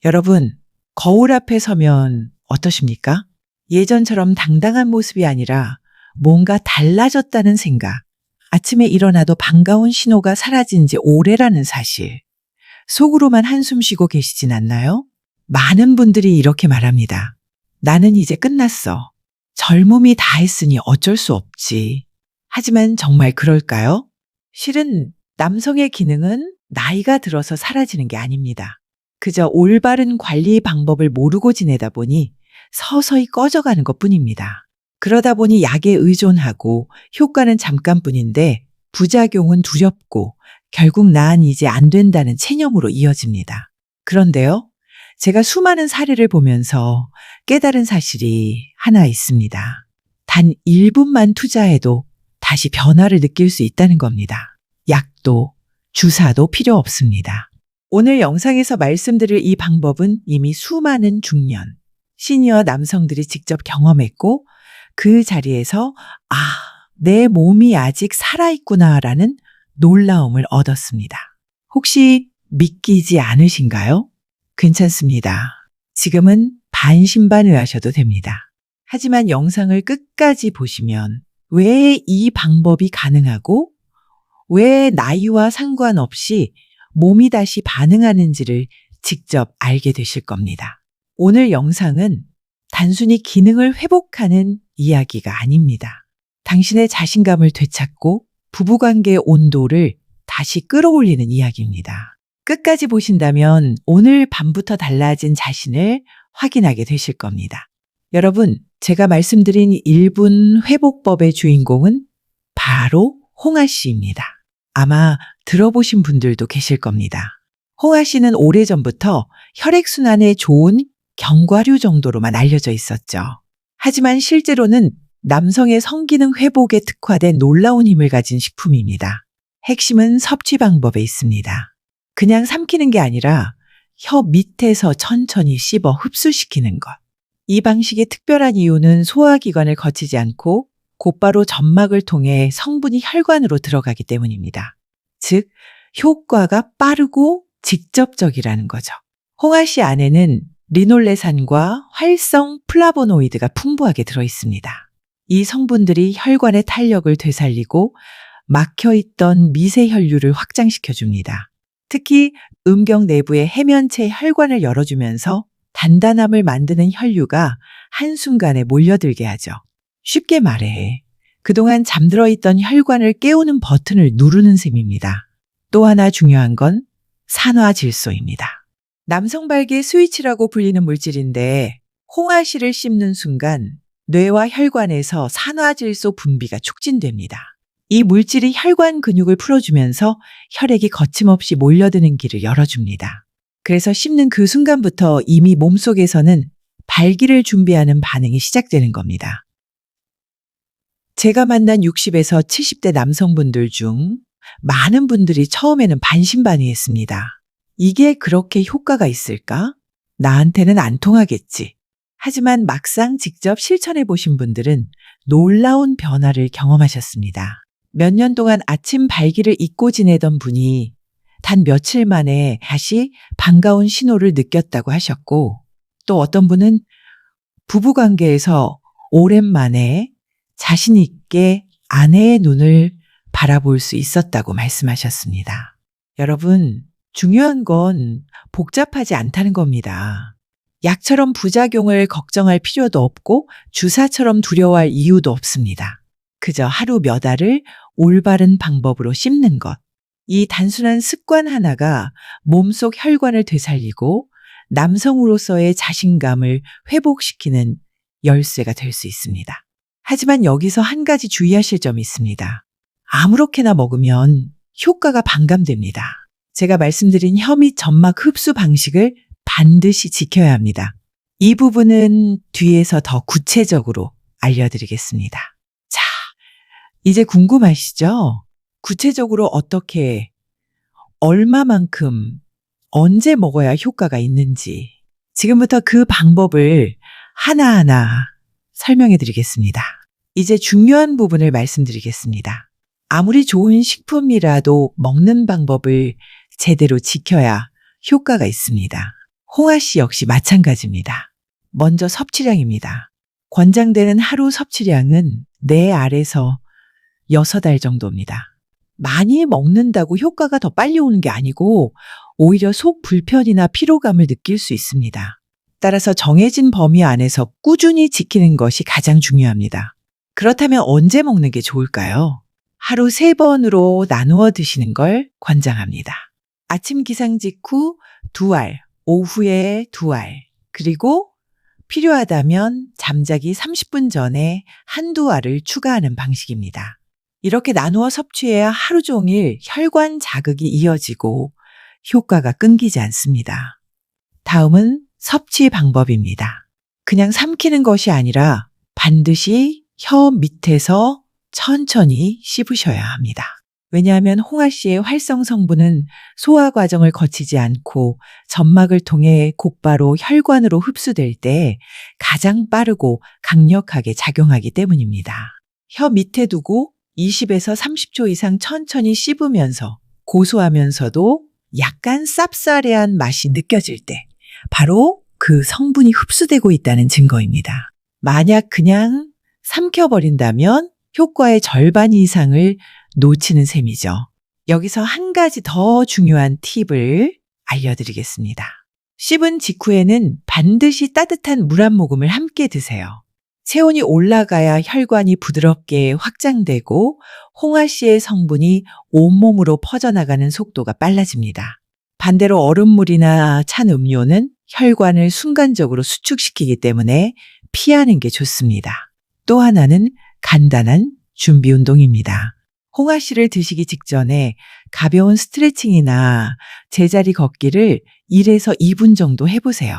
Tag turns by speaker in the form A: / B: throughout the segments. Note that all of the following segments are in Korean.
A: 여러분, 거울 앞에 서면 어떠십니까? 예전처럼 당당한 모습이 아니라 뭔가 달라졌다는 생각. 아침에 일어나도 반가운 신호가 사라진 지 오래라는 사실. 속으로만 한숨 쉬고 계시진 않나요? 많은 분들이 이렇게 말합니다. 나는 이제 끝났어. 젊음이 다 했으니 어쩔 수 없지. 하지만 정말 그럴까요? 실은 남성의 기능은 나이가 들어서 사라지는 게 아닙니다. 그저 올바른 관리 방법을 모르고 지내다 보니 서서히 꺼져가는 것뿐입니다. 그러다 보니 약에 의존하고 효과는 잠깐뿐인데 부작용은 두렵고 결국 난 이제 안 된다는 체념으로 이어집니다. 그런데요, 제가 수많은 사례를 보면서 깨달은 사실이 하나 있습니다. 단 1분만 투자해도 다시 변화를 느낄 수 있다는 겁니다. 약도 주사도 필요 없습니다. 오늘 영상에서 말씀드릴 이 방법은 이미 수많은 중년, 시니어 남성들이 직접 경험했고 그 자리에서 내 몸이 아직 살아있구나라는 놀라움을 얻었습니다. 혹시 믿기지 않으신가요? 괜찮습니다. 지금은 반신반의하셔도 됩니다. 하지만 영상을 끝까지 보시면 왜 이 방법이 가능하고 왜 나이와 상관없이 몸이 다시 반응하는지를 직접 알게 되실 겁니다. 오늘 영상은 단순히 기능을 회복하는 이야기가 아닙니다. 당신의 자신감을 되찾고 부부관계의 온도를 다시 끌어올리는 이야기입니다. 끝까지 보신다면 오늘 밤부터 달라진 자신을 확인하게 되실 겁니다. 여러분, 제가 말씀드린 1분 회복법의 주인공은 바로 홍아 씨입니다. 아마 들어보신 분들도 계실 겁니다. 홍아 씨는 오래전부터 혈액순환에 좋은 견과류 정도로만 알려져 있었죠. 하지만 실제로는 남성의 성기능 회복에 특화된 놀라운 힘을 가진 식품입니다. 핵심은 섭취 방법에 있습니다. 그냥 삼키는 게 아니라 혀 밑에서 천천히 씹어 흡수시키는 것. 이 방식의 특별한 이유는 소화기관을 거치지 않고 곧바로 점막을 통해 성분이 혈관으로 들어가기 때문입니다. 즉, 효과가 빠르고 직접적이라는 거죠. 홍아 씨 안에는 리놀레산과 활성 플라보노이드가 풍부하게 들어있습니다. 이 성분들이 혈관의 탄력을 되살리고 막혀있던 미세 혈류를 확장시켜줍니다. 특히 음경 내부의 해면체 혈관을 열어주면서 단단함을 만드는 혈류가 한순간에 몰려들게 하죠. 쉽게 말해 그동안 잠들어 있던 혈관을 깨우는 버튼을 누르는 셈입니다. 또 하나 중요한 건 산화질소입니다. 남성발기의 스위치라고 불리는 물질인데 홍아씨를 씹는 순간 뇌와 혈관에서 산화질소 분비가 촉진됩니다. 이 물질이 혈관 근육을 풀어주면서 혈액이 거침없이 몰려드는 길을 열어줍니다. 그래서 씹는 그 순간부터 이미 몸속에서는 발기를 준비하는 반응이 시작되는 겁니다. 제가 만난 60에서 70대 남성분들 중 많은 분들이 처음에는 반신반의했습니다. 이게 그렇게 효과가 있을까? 나한테는 안 통하겠지. 하지만 막상 직접 실천해 보신 분들은 놀라운 변화를 경험하셨습니다. 몇 년 동안 아침 발기를 잊고 지내던 분이 단 며칠 만에 다시 반가운 신호를 느꼈다고 하셨고, 또 어떤 분은 부부관계에서 오랜만에 자신 있게 아내의 눈을 바라볼 수 있었다고 말씀하셨습니다. 여러분, 중요한 건 복잡하지 않다는 겁니다. 약처럼 부작용을 걱정할 필요도 없고 주사처럼 두려워할 이유도 없습니다. 그저 하루 몇 알을 올바른 방법으로 씹는 것. 이 단순한 습관 하나가 몸속 혈관을 되살리고 남성으로서의 자신감을 회복시키는 열쇠가 될 수 있습니다. 하지만 여기서 한 가지 주의하실 점이 있습니다. 아무렇게나 먹으면 효과가 반감됩니다. 제가 말씀드린 혀 및 점막 흡수 방식을 반드시 지켜야 합니다. 이 부분은 뒤에서 더 구체적으로 알려드리겠습니다. 자, 이제 궁금하시죠? 구체적으로 어떻게, 얼마만큼, 언제 먹어야 효과가 있는지 지금부터 그 방법을 하나하나 설명해 드리겠습니다. 이제 중요한 부분을 말씀드리겠습니다. 아무리 좋은 식품이라도 먹는 방법을 제대로 지켜야 효과가 있습니다. 홍화씨 역시 마찬가지입니다. 먼저 섭취량입니다. 권장되는 하루 섭취량은 4알에서 6알 정도입니다. 많이 먹는다고 효과가 더 빨리 오는 게 아니고 오히려 속 불편이나 피로감을 느낄 수 있습니다. 따라서 정해진 범위 안에서 꾸준히 지키는 것이 가장 중요합니다. 그렇다면 언제 먹는 게 좋을까요? 하루 3번으로 나누어 드시는 걸 권장합니다. 아침 기상 직후 2알, 오후에 2알, 그리고 필요하다면 잠자기 30분 전에 한두 알을 추가하는 방식입니다. 이렇게 나누어 섭취해야 하루 종일 혈관 자극이 이어지고 효과가 끊기지 않습니다. 다음은 섭취 방법입니다. 그냥 삼키는 것이 아니라 반드시 혀 밑에서 천천히 씹으셔야 합니다. 왜냐하면 홍화씨의 활성 성분은 소화 과정을 거치지 않고 점막을 통해 곧바로 혈관으로 흡수될 때 가장 빠르고 강력하게 작용하기 때문입니다. 혀 밑에 두고 20에서 30초 이상 천천히 씹으면서 고소하면서도 약간 쌉싸래한 맛이 느껴질 때 바로 그 성분이 흡수되고 있다는 증거입니다. 만약 그냥 삼켜버린다면 효과의 절반 이상을 놓치는 셈이죠. 여기서 한 가지 더 중요한 팁을 알려드리겠습니다. 씹은 직후에는 반드시 따뜻한 물 한 모금을 함께 드세요. 체온이 올라가야 혈관이 부드럽게 확장되고 홍화씨의 성분이 온몸으로 퍼져나가는 속도가 빨라집니다. 반대로 얼음물이나 찬 음료는 혈관을 순간적으로 수축시키기 때문에 피하는 게 좋습니다. 또 하나는 간단한 준비 운동입니다. 홍화씨를 드시기 직전에 가벼운 스트레칭이나 제자리 걷기를 1에서 2분 정도 해보세요.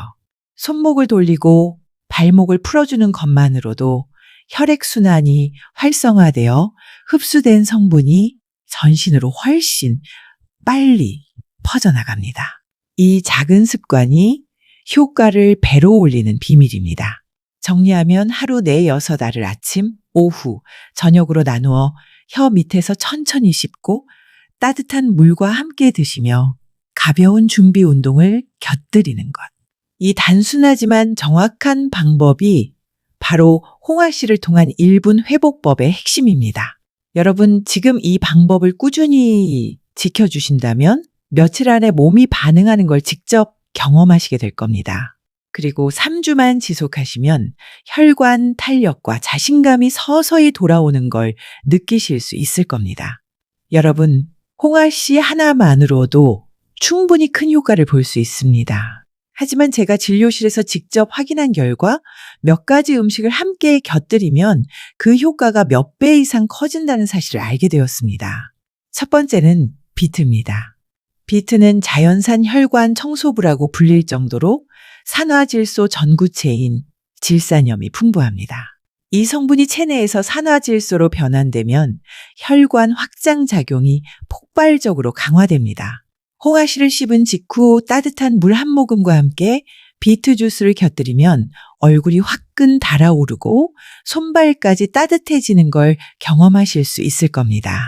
A: 손목을 돌리고 발목을 풀어주는 것만으로도 혈액순환이 활성화되어 흡수된 성분이 전신으로 훨씬 빨리 퍼져나갑니다. 이 작은 습관이 효과를 배로 올리는 비밀입니다. 정리하면 하루 4-6알을 아침, 오후, 저녁으로 나누어 혀 밑에서 천천히 씹고 따뜻한 물과 함께 드시며 가벼운 준비 운동을 곁들이는 것. 이 단순하지만 정확한 방법이 바로 홍화씨를 통한 1분 회복법의 핵심입니다. 여러분, 지금 이 방법을 꾸준히 지켜주신다면 며칠 안에 몸이 반응하는 걸 직접 경험하시게 될 겁니다. 그리고 3주만 지속하시면 혈관 탄력과 자신감이 서서히 돌아오는 걸 느끼실 수 있을 겁니다. 여러분, 홍화씨 하나만으로도 충분히 큰 효과를 볼 수 있습니다. 하지만 제가 진료실에서 직접 확인한 결과 몇 가지 음식을 함께 곁들이면 그 효과가 몇 배 이상 커진다는 사실을 알게 되었습니다. 첫 번째는 비트입니다. 비트는 자연산 혈관 청소부라고 불릴 정도로 산화질소 전구체인 질산염이 풍부합니다. 이 성분이 체내에서 산화질소로 변환되면 혈관 확장 작용이 폭발적으로 강화됩니다. 홍화씨를 씹은 직후 따뜻한 물 한 모금과 함께 비트 주스를 곁들이면 얼굴이 화끈 달아오르고 손발까지 따뜻해지는 걸 경험하실 수 있을 겁니다.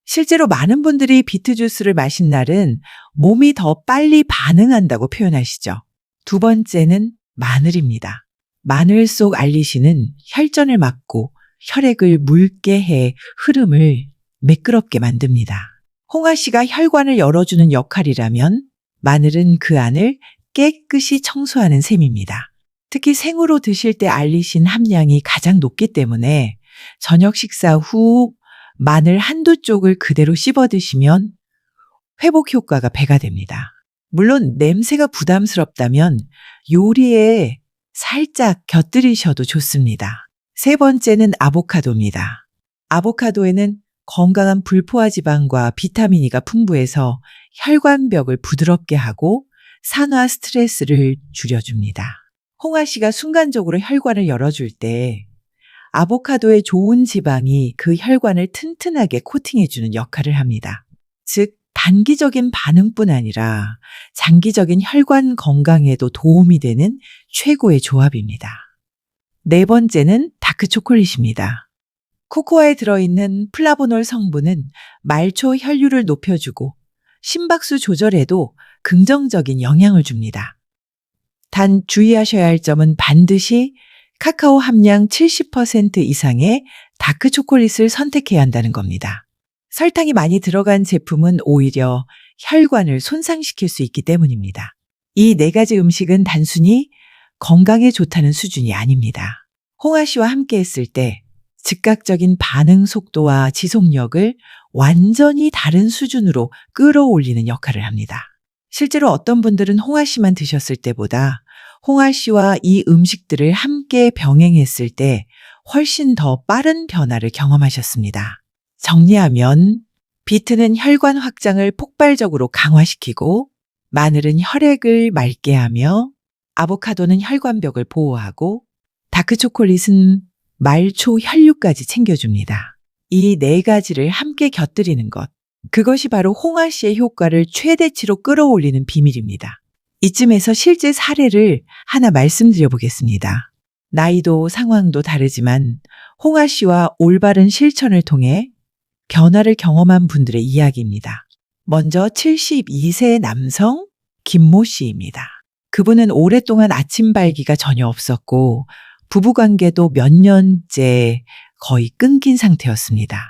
A: 실제로 많은 분들이 비트 주스를 마신 날은 몸이 더 빨리 반응한다고 표현하시죠. 두 번째는 마늘입니다. 마늘 속 알리신은 혈전을 막고 혈액을 묽게 해 흐름을 매끄럽게 만듭니다. 홍화씨가 혈관을 열어주는 역할이라면 마늘은 그 안을 깨끗이 청소하는 셈입니다. 특히 생으로 드실 때 알리신 함량이 가장 높기 때문에 저녁 식사 후 마늘 한두 쪽을 그대로 씹어 드시면 회복 효과가 배가 됩니다. 물론 냄새가 부담스럽다면 요리에 살짝 곁들이셔도 좋습니다. 세 번째는 아보카도입니다. 아보카도에는 건강한 불포화 지방과 비타민 E가 풍부해서 혈관벽을 부드럽게 하고 산화 스트레스를 줄여줍니다. 홍화씨가 순간적으로 혈관을 열어줄 때 아보카도의 좋은 지방이 그 혈관을 튼튼하게 코팅해주는 역할을 합니다. 즉, 단기적인 반응뿐 아니라 장기적인 혈관 건강에도 도움이 되는 최고의 조합입니다. 네 번째는 다크 초콜릿입니다. 코코아에 들어있는 플라보놀 성분은 말초 혈류를 높여주고 심박수 조절에도 긍정적인 영향을 줍니다. 단 주의하셔야 할 점은 반드시 카카오 함량 70% 이상의 다크 초콜릿을 선택해야 한다는 겁니다. 설탕이 많이 들어간 제품은 오히려 혈관을 손상시킬 수 있기 때문입니다. 이 4가지 음식은 단순히 건강에 좋다는 수준이 아닙니다. 홍아씨와 함께 했을 때 즉각적인 반응 속도와 지속력을 완전히 다른 수준으로 끌어올리는 역할을 합니다. 실제로 어떤 분들은 홍아씨만 드셨을 때보다 홍아씨와 이 음식들을 함께 병행했을 때 훨씬 더 빠른 변화를 경험하셨습니다. 정리하면 비트는 혈관 확장을 폭발적으로 강화시키고 마늘은 혈액을 맑게 하며 아보카도는 혈관벽을 보호하고 다크초콜릿은 말초 혈류까지 챙겨줍니다. 이 4가지를 함께 곁들이는 것, 그것이 바로 홍아씨의 효과를 최대치로 끌어올리는 비밀입니다. 이쯤에서 실제 사례를 하나 말씀드려 보겠습니다. 나이도 상황도 다르지만 홍아씨와 올바른 실천을 통해 변화를 경험한 분들의 이야기입니다. 먼저 72세 남성 김모 씨입니다. 그분은 오랫동안 아침 발기가 전혀 없었고 부부관계도 몇 년째 거의 끊긴 상태였습니다.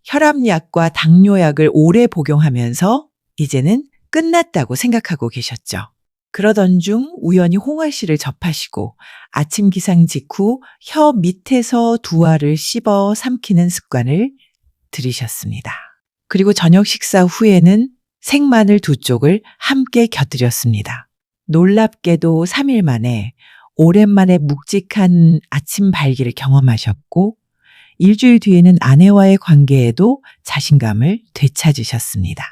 A: 혈압약과 당뇨약을 오래 복용하면서 이제는 끝났다고 생각하고 계셨죠. 그러던 중 우연히 홍아씨를 접하시고 아침 기상 직후 혀 밑에서 두 알을 씹어 삼키는 습관을 들이셨습니다. 그리고 저녁 식사 후에는 생마늘 2쪽을 함께 곁들였습니다. 놀랍게도 3일 만에 오랜만에 묵직한 아침 발기를 경험하셨고 일주일 뒤에는 아내와의 관계에도 자신감을 되찾으셨습니다.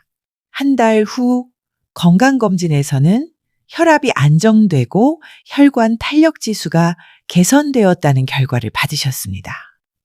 A: 한 달 후 건강검진에서는 혈압이 안정되고 혈관 탄력 지수가 개선되었다는 결과를 받으셨습니다.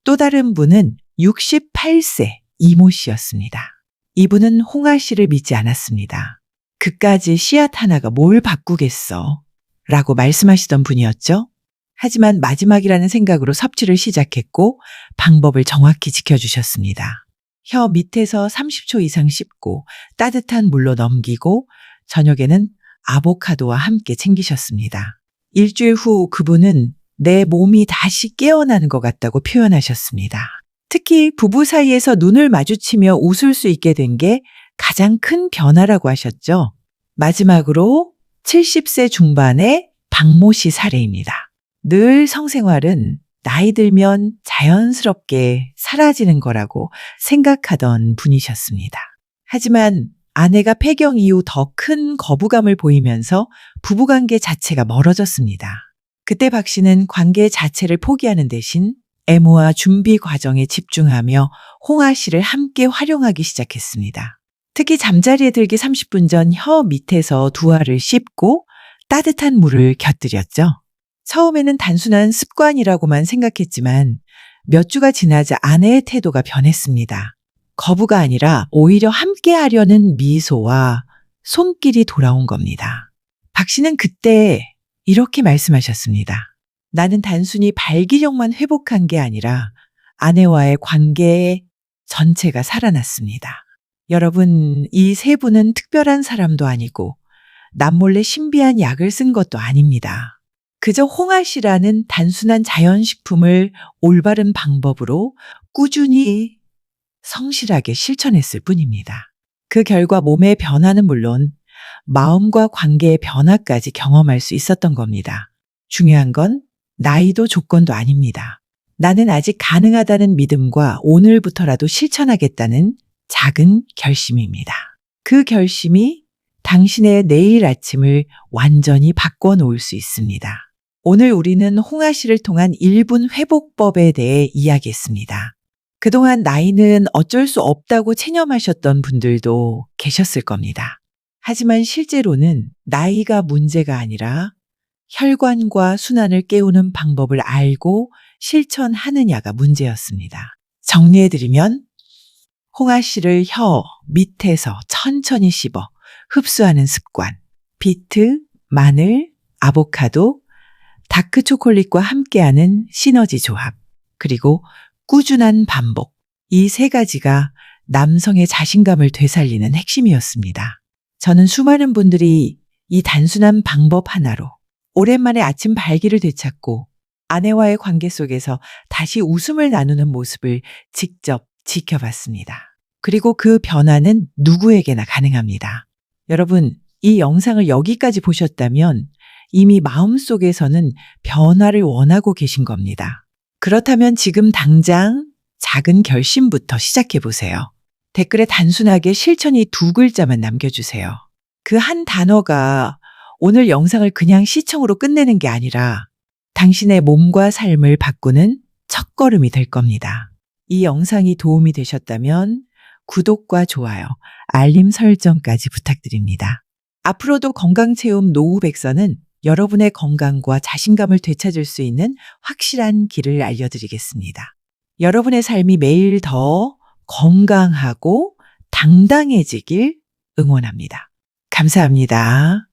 A: 또 다른 분은 68세 이모 씨였습니다. 이분은 홍아씨를 믿지 않았습니다. 그까지 씨앗 하나가 뭘 바꾸겠어 라고 말씀하시던 분이었죠. 하지만 마지막이라는 생각으로 섭취를 시작했고 방법을 정확히 지켜주셨습니다. 혀 밑에서 30초 이상 씹고 따뜻한 물로 넘기고 저녁에는 아보카도와 함께 챙기셨습니다. 일주일 후 그분은 내 몸이 다시 깨어나는 것 같다고 표현하셨습니다. 특히 부부 사이에서 눈을 마주치며 웃을 수 있게 된 게 가장 큰 변화라고 하셨죠. 마지막으로 70세 중반의 박모 씨 사례입니다. 늘 성생활은 나이 들면 자연스럽게 사라지는 거라고 생각하던 분이셨습니다. 하지만 아내가 폐경 이후 더 큰 거부감을 보이면서 부부관계 자체가 멀어졌습니다. 그때 박 씨는 관계 자체를 포기하는 대신 애모와 준비 과정에 집중하며 홍아 씨를 함께 활용하기 시작했습니다. 특히 잠자리에 들기 30분 전 혀 밑에서 두 알을 씹고 따뜻한 물을 곁들였죠. 처음에는 단순한 습관이라고만 생각했지만 몇 주가 지나자 아내의 태도가 변했습니다. 거부가 아니라 오히려 함께 하려는 미소와 손길이 돌아온 겁니다. 박 씨는 그때 이렇게 말씀하셨습니다. 나는 단순히 발기력만 회복한 게 아니라 아내와의 관계 전체가 살아났습니다. 여러분, 이 세 분은 특별한 사람도 아니고 남몰래 신비한 약을 쓴 것도 아닙니다. 그저 홍아씨라는 단순한 자연식품을 올바른 방법으로 꾸준히 성실하게 실천했을 뿐입니다. 그 결과 몸의 변화는 물론 마음과 관계의 변화까지 경험할 수 있었던 겁니다. 중요한 건 나이도 조건도 아닙니다. 나는 아직 가능하다는 믿음과 오늘부터라도 실천하겠다는 작은 결심입니다. 그 결심이 당신의 내일 아침을 완전히 바꿔놓을 수 있습니다. 오늘 우리는 홍아 씨를 통한 1분 회복법에 대해 이야기했습니다. 그동안 나이는 어쩔 수 없다고 체념하셨던 분들도 계셨을 겁니다. 하지만 실제로는 나이가 문제가 아니라 혈관과 순환을 깨우는 방법을 알고 실천하느냐가 문제였습니다. 정리해드리면 홍아 씨를 혀 밑에서 천천히 씹어 흡수하는 습관, 비트, 마늘, 아보카도, 다크 초콜릿과 함께하는 시너지 조합, 그리고 꾸준한 반복, 이 세 가지가 남성의 자신감을 되살리는 핵심이었습니다. 저는 수많은 분들이 이 단순한 방법 하나로 오랜만에 아침 발기를 되찾고 아내와의 관계 속에서 다시 웃음을 나누는 모습을 직접 지켜봤습니다. 그리고 그 변화는 누구에게나 가능합니다. 여러분, 이 영상을 여기까지 보셨다면 이미 마음속에서는 변화를 원하고 계신 겁니다. 그렇다면 지금 당장 작은 결심부터 시작해 보세요. 댓글에 단순하게 실천이 2글자만 남겨주세요. 그 한 단어가 오늘 영상을 그냥 시청으로 끝내는 게 아니라 당신의 몸과 삶을 바꾸는 첫걸음이 될 겁니다. 이 영상이 도움이 되셨다면 구독과 좋아요, 알림 설정까지 부탁드립니다. 앞으로도 건강체험 노후백서는 여러분의 건강과 자신감을 되찾을 수 있는 확실한 길을 알려드리겠습니다. 여러분의 삶이 매일 더 건강하고 당당해지길 응원합니다. 감사합니다.